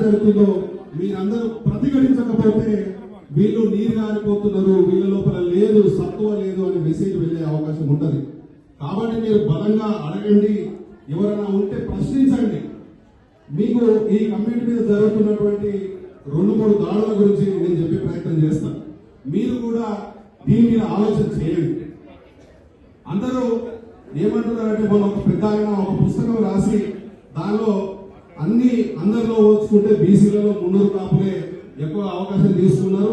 జరుగుతుందో మీరందరూ ప్రతిఘటించకపోతే వీళ్ళు నీరు గారిపోతున్నారు, వీళ్ళ లోపల లేదు, సత్తువ లేదు అనే మెసేజ్ వెళ్లే అవకాశం ఉంటుంది. కాబట్టి మీరు బలంగా అడగండి, ఎవరైనా ఉంటే ప్రశ్నించండి. మీకు ఈ కమ్యూనిటీ మీద జరుగుతున్నటువంటి 2-3 దాడుల గురించి నేను చెప్పే ప్రయత్నం చేస్తాను. మీరు కూడా దీని మీద ఆలోచన చేయండి. అందరూ ఏమంటున్నారంటే, మొన్న ఒక పెద్ద ఆయన ఒక పుస్తకం రాసి దానిలో అందరిలో పోల్చుకుంటే బీసీలలో 300 కాపులే ఎక్కువ అవకాశం తీసుకున్నారు,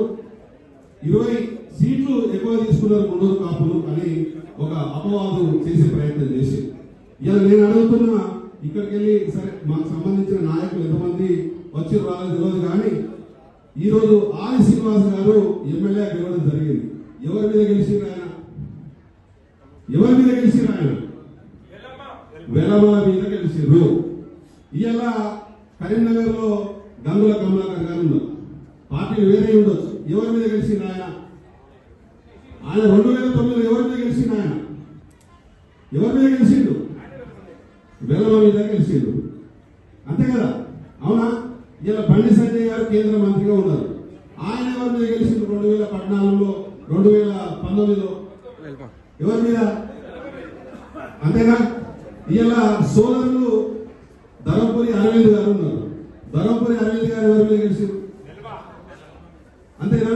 20 సీట్లు ఎక్కువ తీసుకున్నారు 300 కాపులు అని ఒక అపవాదు చేసే ప్రయత్నం చేసి, ఇలా నేను అడుగుతున్నా, ఇక్కడికి వెళ్ళి సరే మాకు సంబంధించిన నాయకులు ఎంతమంది వచ్చి రాలేదు తెలియదు, కానీ ఈ రోజు ఆది శ్రీనివాస్ గారు ఎమ్మెల్యే గెలవడం జరిగింది. ఎవరి మీద గెలిచిండ్రు ఆయన? ఎవరి మీద గెలిచిండ్రు ఆయన? వెలమ మీద గెలిచిండ్రు. ఇలా కరీంనగర్ లో గంగుల కమలాకర్ గారు ఉన్నారు, పార్టీలు వేరే ఉండొచ్చు. ఎవరి మీద గెలిచిండ్రు ఆయన? 2009 ఎవరి మీద గెలిచిండు? ఆయన ఎవరి మీద గెలిచిండు? వెలమ మీద గెలిచిండు, అంతే కదా? అవునా? ఇలా బండి సంజయ్ గారు కేంద్ర మంత్రిగా ఉన్నారు, ఆయన ఎవరి మీద గెలిచిండు? 2014లో 2019లో ఎవరి మీద? అంతేనా? ఇలా సోదరులు ధర్మపురి అరవింద్ గారు ఉన్నారు, ధర్మపురి అరవింద్ గారు ఎవరి మీద గెలిచిండు? అంతేనా?